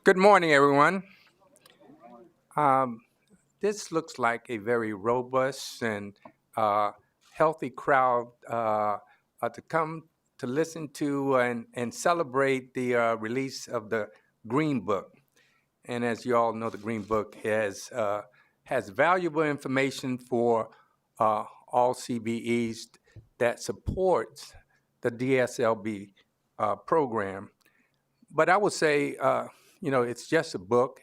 Good morning, everyone. Um, this looks like a very robust and uh, healthy crowd to come to listen to and celebrate the release of the Green Book. And as you all know, the Green Book has valuable information for all CBEs that supports the DSLB program. But I would say, it's just a book.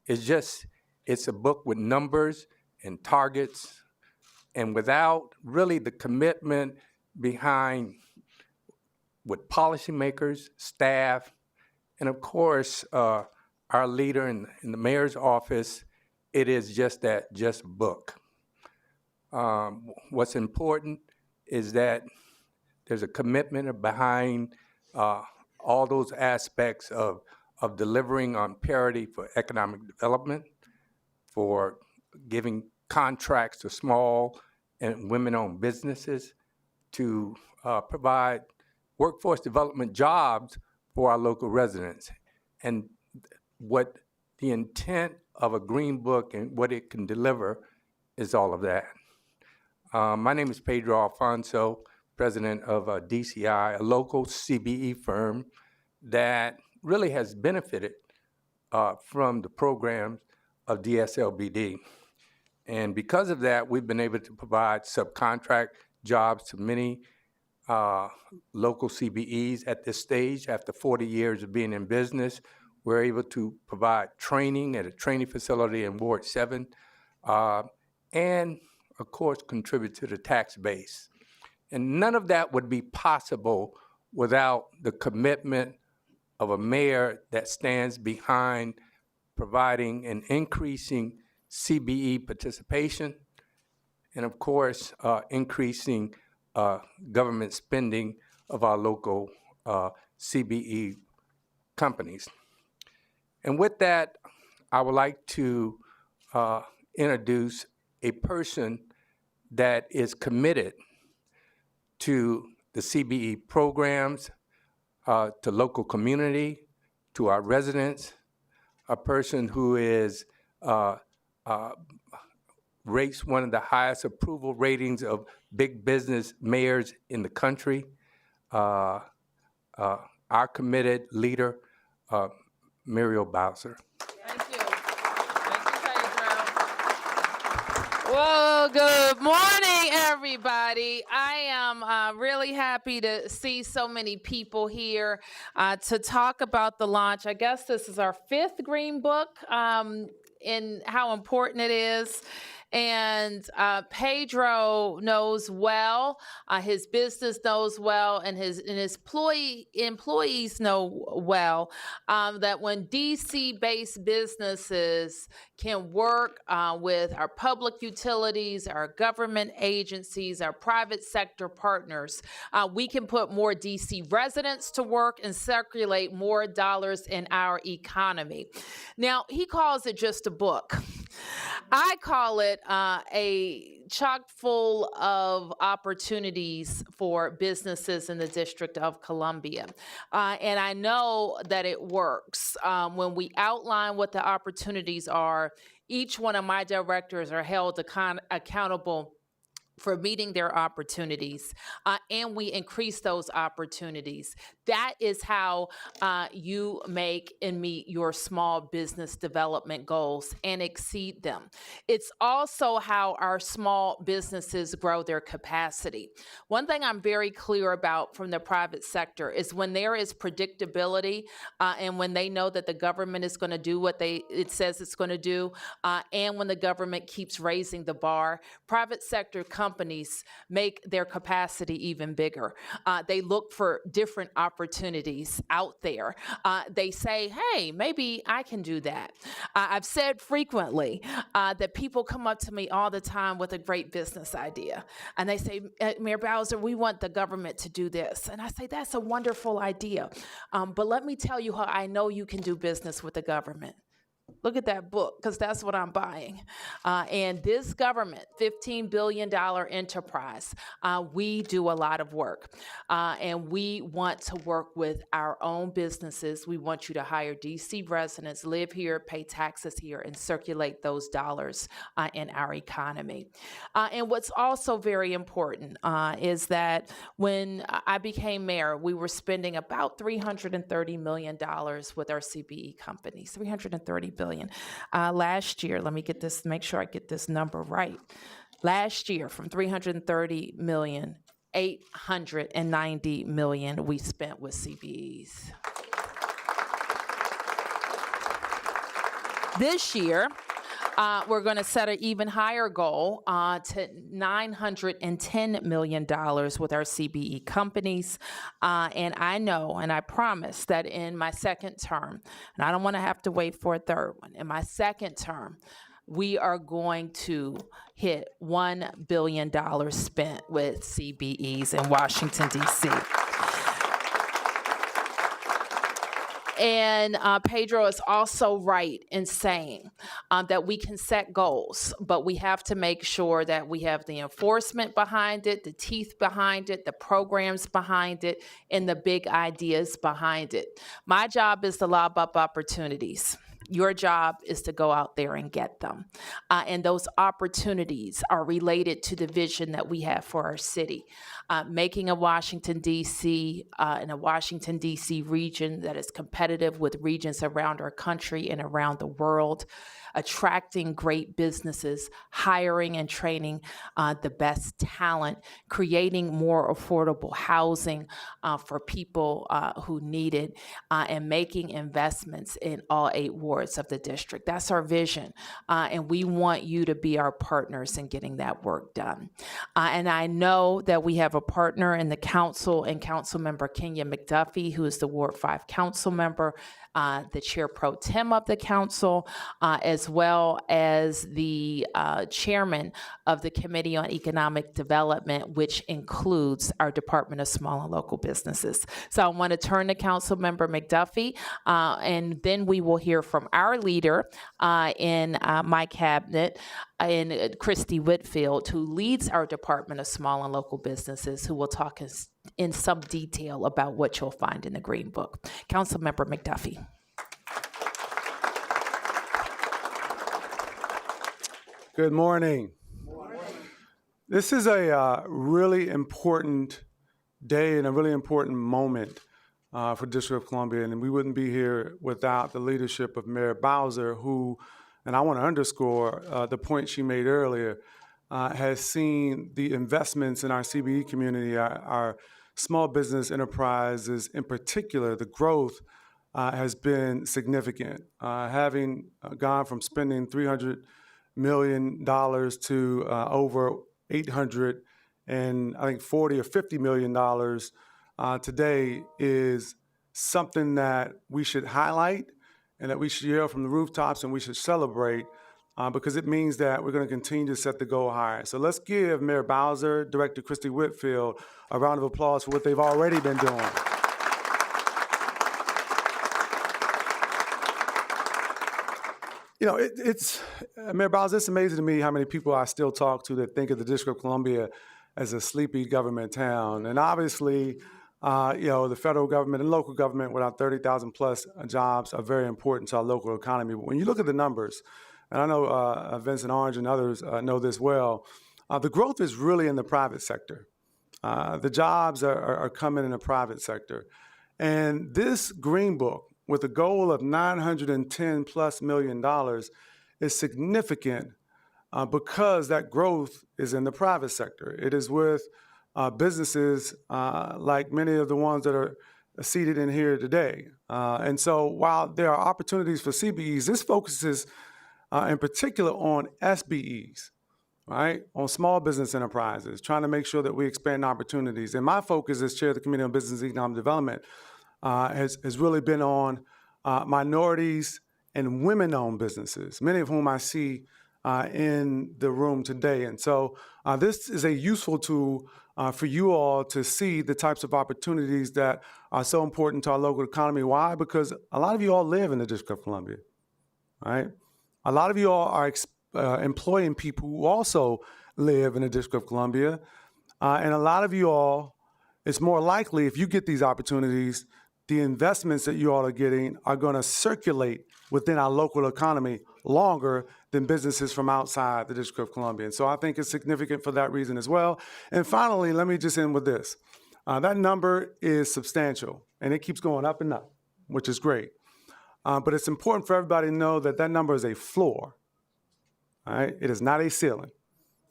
It's a book with numbers and targets, and without really the commitment behind with policymakers, staff, and of course our leader in the mayor's office, it is just a book. What's important is that there's a commitment behind all those aspects of delivering on parity for economic development, for giving contracts to small and women-owned businesses, to provide workforce development jobs for our local residents. And what the intent of a Green Book and what it can deliver is all of that. My name is Pedro Alfonso, president of DCI, a local CBE firm that really has benefited from the programs of DSLBD. And because of that, we've been able to provide subcontract jobs to many local CBEs at this stage. After 40 years of being in business, we're able to provide training at a training facility in Ward 7 and, of course, contribute to the tax base. And none of that would be possible without the commitment of a mayor that stands behind providing and increasing CBE participation, and of course, increasing government spending of our local CBE companies. And with that, I would like to introduce a person that is committed to the CBE programs, to local community, to our residents, a person who is rates one of the highest approval ratings of big business mayors in the country, our committed leader, Muriel Bowser. Thank you. Thank you, Pedro. Well, good morning, everybody. I am really happy to see so many people here to talk about the launch. I guess this is our 5th Green Book and how important it is. And Pedro knows well, his business knows well, and his employees know well that when DC-based businesses can work with our public utilities, our government agencies, our private sector partners, we can put more DC residents to work and circulate more dollars in our economy. Now, he calls it just a book. I call it a chock full of opportunities for businesses in the District of Columbia. And I know that it works. When we outline what the opportunities are, each one of my directors are held accountable for meeting their opportunities, and we increase those opportunities. That is how you make and meet your small business development goals and exceed them. It's also how our small businesses grow their capacity. One thing I'm very clear about from the private sector is when there is predictability and when they know that the government is going to do what it says it's going to do, and when the government keeps raising the bar, private sector companies make their capacity even bigger. They look for different opportunities out there. They say, hey, maybe I can do that. I've said frequently that people come up to me all the time with a great business idea. And they say, Mayor Bowser, we want the government to do this. And I say, that's a wonderful idea. But let me tell you how I know you can do business with the government. Look at that book, because that's what I'm buying. And this government, $15 billion enterprise, we do a lot of work. And we want to work with our own businesses. We want you to hire DC residents, live here, pay taxes here, and circulate those dollars in our economy. And what's also very important is that when I became mayor, we were spending about $330 million with our CBE companies, $330 billion. Last year, let me get this, make sure I get this number right. Last year, from $330 million, $890 million we spent with CBEs. This year, we're going to set an even higher goal to $910 million with our CBE companies. And I know and I promise that in my second term, and I don't want to have to wait for a third one, in my second term, we are going to hit $1 billion spent with CBEs in Washington, D.C. And Pedro is also right in saying that we can set goals, but we have to make sure that we have the enforcement behind it, the teeth behind it, the programs behind it, and the big ideas behind it. My job is to lob up opportunities. Your job is to go out there and get them. And those opportunities are related to the vision that we have for our city. Making a Washington, D.C. And a Washington, D.C. region that is competitive with regions around our country and around the world. Attracting great businesses, hiring and training the best talent, creating more affordable housing for people who need it, and making investments in all 8 wards of the district. That's our vision, and we want you to be our partners in getting that work done. And I know that we have a partner in the council and Councilmember Kenya McDuffie, who is the Ward 5 council member, the chair pro tem of the council, as well as the chairman of the Committee on Economic Development, which includes our Department of Small and Local Businesses. So I want to turn to Councilmember McDuffie, and then we will hear from our leader in my cabinet, and Christy Whitfield, who leads our Department of Small and Local Businesses, who will talk in some detail about what you'll find in the Green Book. Councilmember McDuffie. Good morning. This is a really important day and a really important moment for District of Columbia, and we wouldn't be here without the leadership of Mayor Bowser, who, and I want to underscore the point she made earlier, has seen the investments in our CBE community, our small business enterprises in particular. The growth has been significant. Having gone from spending $300 million to over 800 and I think 40 or 50 million dollars today is something that we should highlight and that we should yell from the rooftops and we should celebrate because it means that we're going to continue to set the goal higher. So let's give Mayor Bowser, Director Christy Whitfield a round of applause for what they've already been doing. You know, it's Mayor Bowser, it's amazing to me how many people I still talk to that think of the District of Columbia as a sleepy government town. And obviously, the federal government and local government with our 30,000 plus jobs are very important to our local economy. But when you look at the numbers, and I know Vincent Orange and others know this well, the growth is really in the private sector. The jobs are coming in the private sector. And this Green Book, with a goal of $910 plus million, is significant because that growth is in the private sector. It is with businesses like many of the ones that are seated in here today. And so while there are opportunities for CBEs, this focuses in particular on SBEs, right? On small business enterprises, trying to make sure that we expand opportunities. And my focus as chair of the Committee on Business and Economic Development has really been on minorities and women-owned businesses, many of whom I see in the room today. And so this is a useful tool for you all to see the types of opportunities that are so important to our local economy. Why? Because a lot of you all live in the District of Columbia, right? A lot of you all are employing people who also live in the District of Columbia. And a lot of you all, it's more likely if you get these opportunities, the investments that you all are getting are going to circulate within our local economy longer than businesses from outside the District of Columbia. And so I think it's significant for that reason as well. And finally, let me just end with this. That number is substantial, and it keeps going up and up, which is great. But it's important for everybody to know that that number is a floor. All right? It is not a ceiling.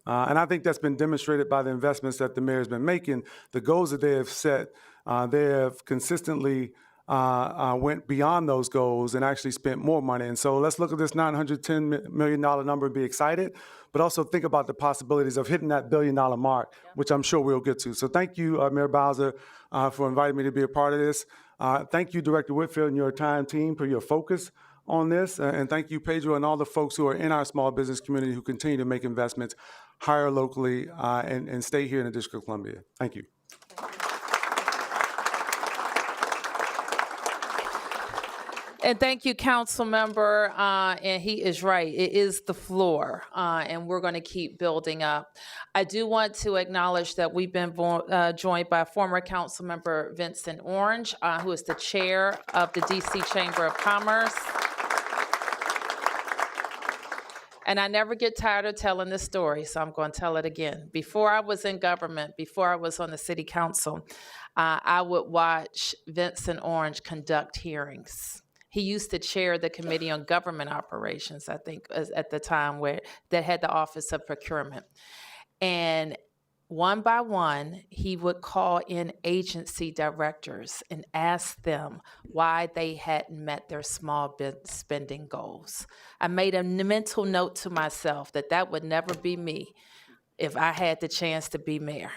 And I think that's been demonstrated by the investments that the mayor has been making, the goals that they have set. They have consistently went beyond those goals and actually spent more money. And so let's look at this $910 million number and be excited, but also think about the possibilities of hitting that $1 billion mark, which I'm sure we'll get to. So thank you, Mayor Bowser, for inviting me to be a part of this. Thank you, Director Whitfield and your time team for your focus on this. And thank you, Pedro, and all the folks who are in our small business community who continue to make investments, hire locally, and stay here in the District of Columbia. Thank you. And thank you, Council Member. And he is right. It is the floor, and we're going to keep building up. I do want to acknowledge that we've been joined by former Council Member Vincent Orange, who is the chair of the D.C. Chamber of Commerce. And I never get tired of telling this story, so I'm going to tell it again. Before I was in government, before I was on the city council, I would watch Vincent Orange conduct hearings. He used to chair the Committee on Government Operations, I think, at the time, that had the Office of Procurement. And one by one, he would call in agency directors and ask them why they hadn't met their small business spending goals. I made a mental note to myself that would never be me if I had the chance to be mayor.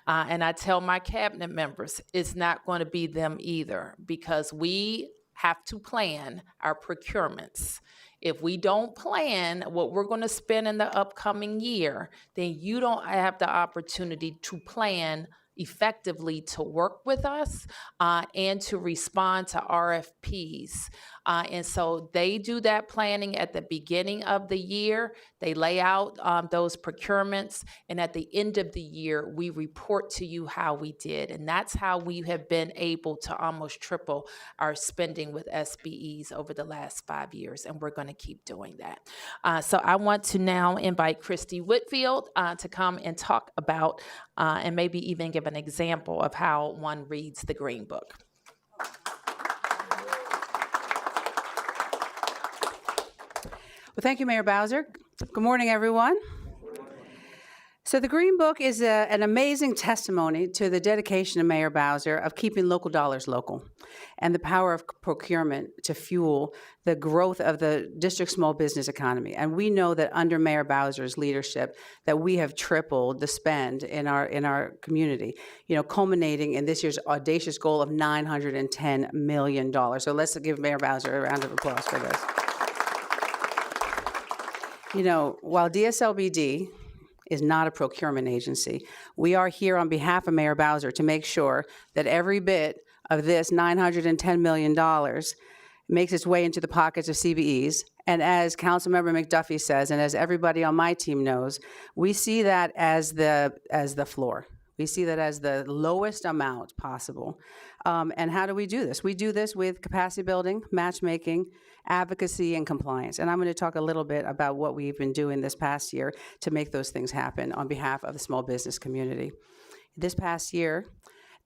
And I tell my cabinet members, it's not going to be them either, because we have to plan our procurements. If we don't plan what we're going to spend in the upcoming year, then you don't have the opportunity to plan effectively to work with us and to respond to RFPs. And so they do that planning at the beginning of the year. They lay out those procurements, and at the end of the year, we report to you how we did. And that's how we have been able to almost triple our spending with SBEs over the last 5 years, and we're going to keep doing that. So I want to now invite Christy Whitfield to come and talk about and maybe even give an example of how one reads the Green Book. Well, thank you, Mayor Bowser. Good morning, everyone. So the Green Book is an amazing testimony to the dedication of Mayor Bowser of keeping local dollars local and the power of procurement to fuel the growth of the district's small business economy. And we know that under Mayor Bowser's leadership that we have tripled the spend in our community, culminating in this year's audacious goal of $910 million. So let's give Mayor Bowser a round of applause for this. While DSLBD is not a procurement agency, we are here on behalf of Mayor Bowser to make sure that every bit of this $910 million makes its way into the pockets of CBEs. And as Councilmember McDuffie says, and as everybody on my team knows, we see that as the floor. We see that as the lowest amount possible. And how do we do this? We do this with capacity building, matchmaking, advocacy, and compliance. And I'm going to talk a little bit about what we've been doing this past year to make those things happen on behalf of the small business community. This past year,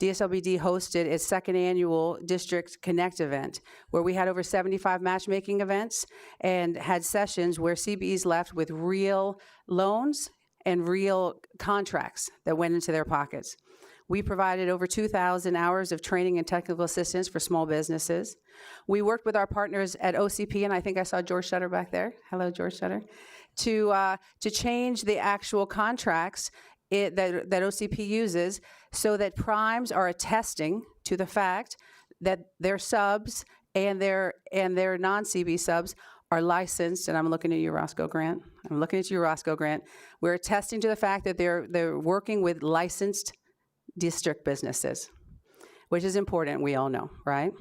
DSLBD hosted its second annual District Connect event, where we had over 75 matchmaking events and had sessions where CBEs left with real loans and real contracts that went into their pockets. We provided over 2,000 hours of training and technical assistance for small businesses. We worked with our partners at OCP, and I think I saw George Shutter back there. Hello, George Shutter. To change the actual contracts that OCP uses so that primes are attesting to the fact that their subs and their non-CB subs are licensed, and I'm looking at you, Roscoe Grant. We're attesting to the fact that they're working with licensed district businesses, which is important, we all know, right?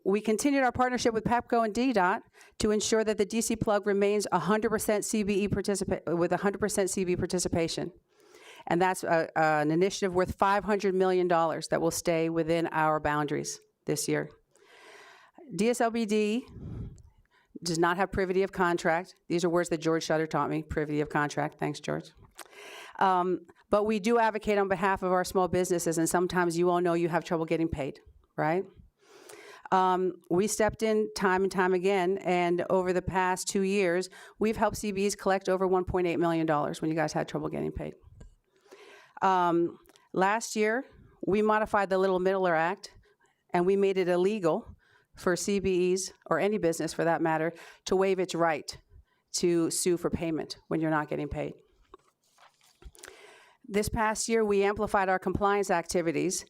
We continued our partnership with PEPCO and DDOT to ensure that the DC plug remains 100% CBE with 100% CBE participation. And that's an initiative worth $500 million that will stay within our boundaries this year. DSLBD does not have privity of contract. These are words that George Shutter taught me, privity of contract. Thanks, George. But we do advocate on behalf of our small businesses, and sometimes you all know you have trouble getting paid, right? We stepped in time and time again, and over the past 2 years, we've helped CBEs collect over $1.8 million when you guys had trouble getting paid. Last year, we modified the Little Middler Act, and we made it illegal for CBEs, or any business for that matter, to waive its right to sue for payment when you're not getting paid. This past year, we amplified our compliance activities,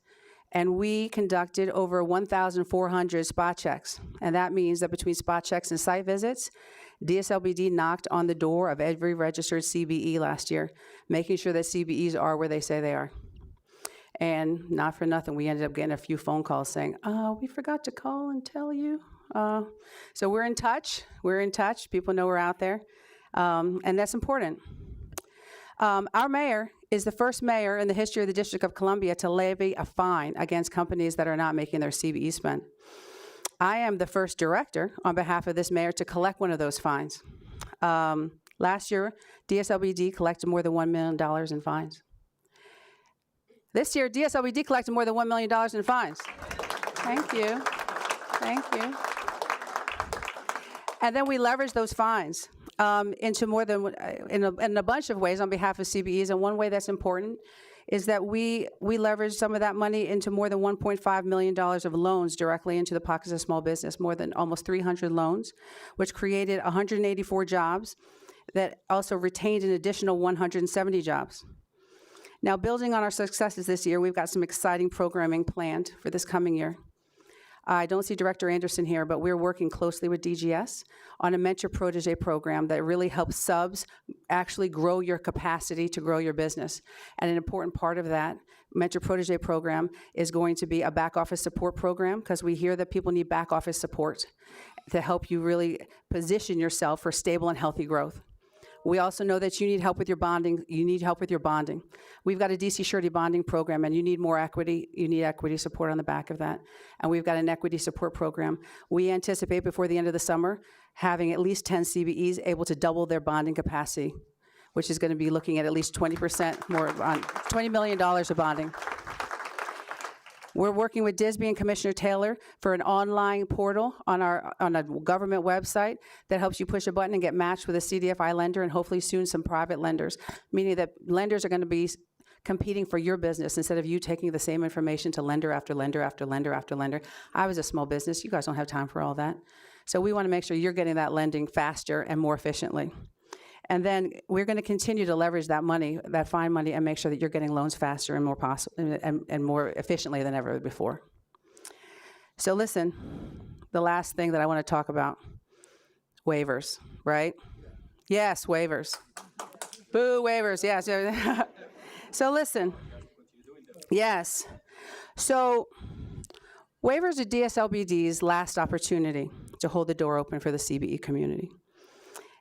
and we conducted over 1,400 spot checks. And that means that between spot checks and site visits, DSLBD knocked on the door of every registered CBE last year, making sure that CBEs are where they say they are. And not for nothing, we ended up getting a few phone calls saying, we forgot to call and tell you. So we're in touch. We're in touch. People know we're out there. And that's important. Our mayor is the first mayor in the history of the District of Columbia to levy a fine against companies that are not making their CBE spend. I am the first director on behalf of this mayor to collect one of those fines. Last year, DSLBD collected more than $1 million in fines. This year, DSLBD collected more than $1 million in fines. Thank you. Thank you. And then we leveraged those fines into more than, in a bunch of ways on behalf of CBEs. And one way that's important is that we leveraged some of that money into more than $1.5 million of loans directly into the pockets of small business, more than almost 300 loans, which created 184 jobs that also retained an additional 170 jobs. Now, building on our successes this year, we've got some exciting programming planned for this coming year. I don't see Director Anderson here, but we're working closely with DGS on a mentor protege program that really helps subs actually grow your capacity to grow your business. And an important part of that mentor protege program is going to be a back office support program, because we hear that people need back office support to help you really position yourself for stable and healthy growth. We also know that you need help with your bonding. You need help with your bonding. We've got a DC surety bonding program, and you need more equity. You need equity support on the back of that. And we've got an equity support program. We anticipate before the end of the summer having at least 10 CBEs able to double their bonding capacity, which is going to be looking at least 20% more, on $20 million of bonding. We're working with DSB and Commissioner Taylor for an online portal on a government website that helps you push a button and get matched with a CDFI lender, and hopefully soon some private lenders, meaning that lenders are going to be competing for your business instead of you taking the same information to lender after lender after lender after lender. I was a small business. You guys don't have time for all that. So we want to make sure you're getting that lending faster and more efficiently. And then we're going to continue to leverage that money, that fine money, and make sure that you're getting loans faster and more and more efficiently than ever before. So listen, the last thing that I want to talk about, waivers, right? Yes, waivers. Boo, waivers, yes. So listen, yes. So waivers are DSLBD's last opportunity to hold the door open for the CBE community.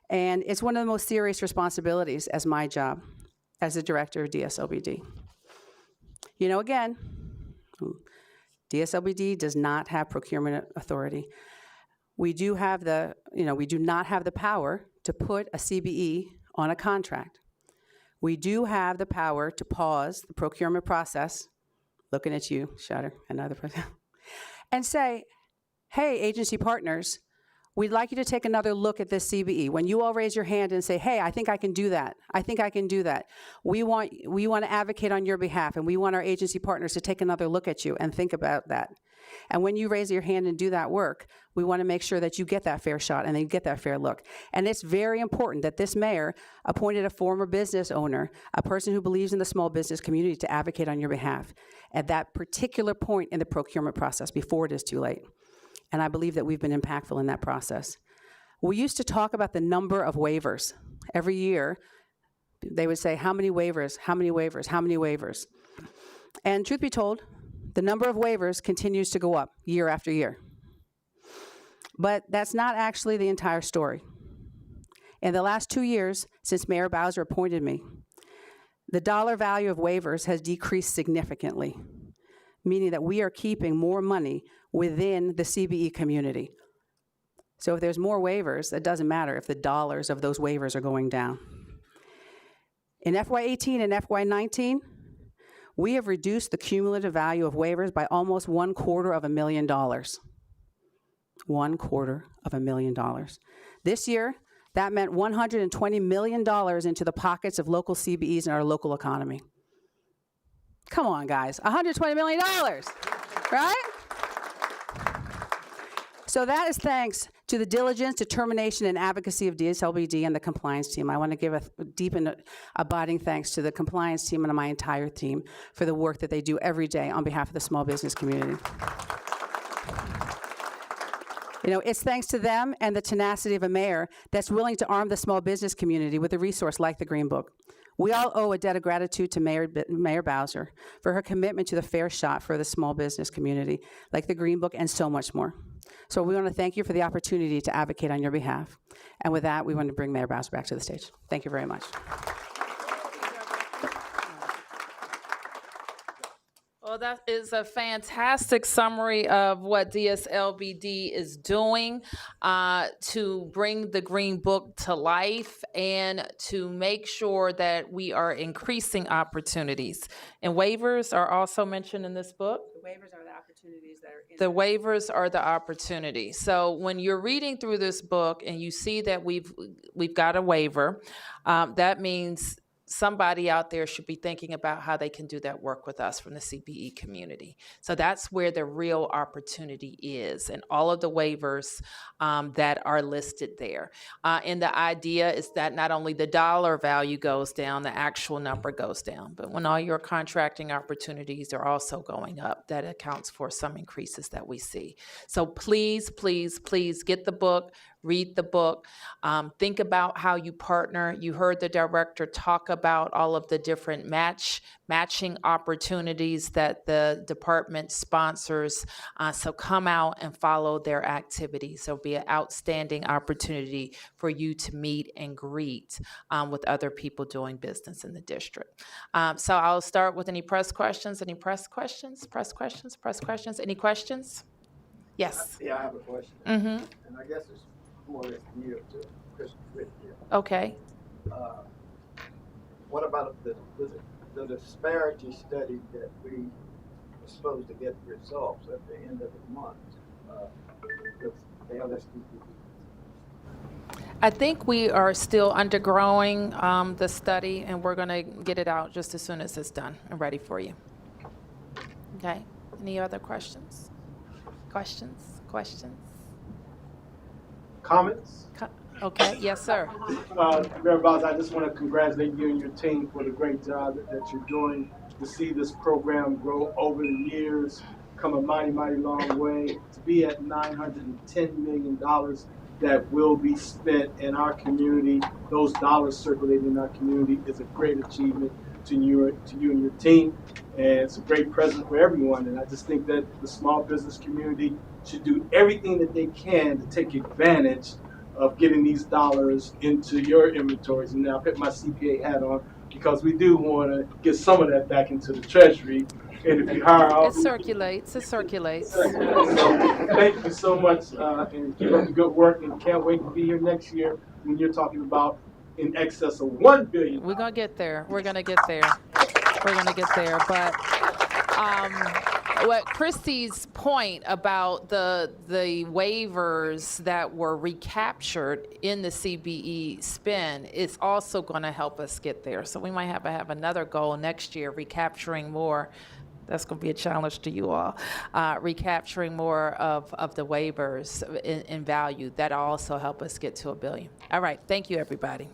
And it's one of the most serious responsibilities as my job as the director of DSLBD. You know, again, DSLBD does not have procurement authority. We do have we do not have the power to put a CBE on a contract. We do have the power to pause the procurement process, looking at you, Shutter, and other person, and say, hey, agency partners, we'd like you to take another look at this CBE. When you all raise your hand and say, hey, I think I can do that. I think I can do that. We want to advocate on your behalf, and we want our agency partners to take another look at you and think about that. And when you raise your hand and do that work, we want to make sure that you get that fair shot and then you get that fair look. And it's very important that this mayor appointed a former business owner, a person who believes in the small business community, to advocate on your behalf at that particular point in the procurement process before it is too late. And I believe that we've been impactful in that process. We used to talk about the number of waivers. Every year, they would say, how many waivers, how many waivers, how many waivers? And truth be told, the number of waivers continues to go up year after year. But that's not actually the entire story. In the last 2 years, since Mayor Bowser appointed me, the dollar value of waivers has decreased significantly, meaning that we are keeping more money within the CBE community. So if there's more waivers, it doesn't matter if the dollars of those waivers are going down. In FY18 and FY19, we have reduced the cumulative value of waivers by almost $250,000. $250,000. This year, that meant $120 million into the pockets of local CBEs in our local economy. Come on, guys, $120 million, right? So that is thanks to the diligence, determination, and advocacy of DSLBD and the compliance team. I want to give a deep and abiding thanks to the compliance team and my entire team for the work that they do every day on behalf of the small business community. You know, it's thanks to them and the tenacity of a mayor that's willing to arm the small business community with a resource like the Green Book. We all owe a debt of gratitude to Mayor Bowser for her commitment to the fair shot for the small business community, like the Green Book and so much more. So we want to thank you for the opportunity to advocate on your behalf. And with that, we want to bring Mayor Bowser back to the stage. Thank you very much. Well, that is a fantastic summary of what DSLBD is doing to bring the Green Book to life and to make sure that we are increasing opportunities. And waivers are also mentioned in this book. The waivers are the opportunities that are in The waivers are the opportunities. So when you're reading through this book and you see that we've got a waiver, that means somebody out there should be thinking about how they can do that work with us from the CBE community. So that's where the real opportunity is, and all of the waivers that are listed there. And the idea is that not only the dollar value goes down, the actual number goes down, but when all your contracting opportunities are also going up, that accounts for some increases that we see. So please, please, please get the book. Read the book. Think about how you partner. You heard the director talk about all of the different matching opportunities that the department sponsors. So come out and follow their activities. There'll be an outstanding opportunity for you to meet and greet with other people doing business in the district. So I'll start with any press questions. Any press questions? Press questions? Press questions? Any questions? Yes. Yeah, I have a question. Mm-hmm. And I guess it's more or less geared to Christian Rick here. Okay. What about the disparity study that we were supposed to get results at the end of the month with the LSDP? I think we are still undergoing the study, and we're going to get it out just as soon as it's done and ready for you. Okay. Any other questions? Questions? Comments? Okay. Yes, sir. Mayor Bowser, I just want to congratulate you and your team for the great job that you're doing. To see this program grow over the years, come a mighty, mighty long way. To be at $910 million that will be spent in our community, those dollars circulating in our community is a great achievement to you and your team. And it's a great present for everyone. And I just think that the small business community should do everything that they can to take advantage of getting these dollars into your inventories. And now I put my CPA hat on because we do want to get some of that back into the Treasury. And if you hire out, It circulates. So, thank you so much, and keep up the good work. And can't wait to be here next year when you're talking about in excess of $1 billion. We're going to get there. But what Christy's point about the waivers that were recaptured in the CBE spend is also going to help us get there. So we might have another goal next year, recapturing more. That's going to be a challenge to you all, recapturing more of the waivers in value. That'll also help us get to $1 billion. All right. Thank you, everybody.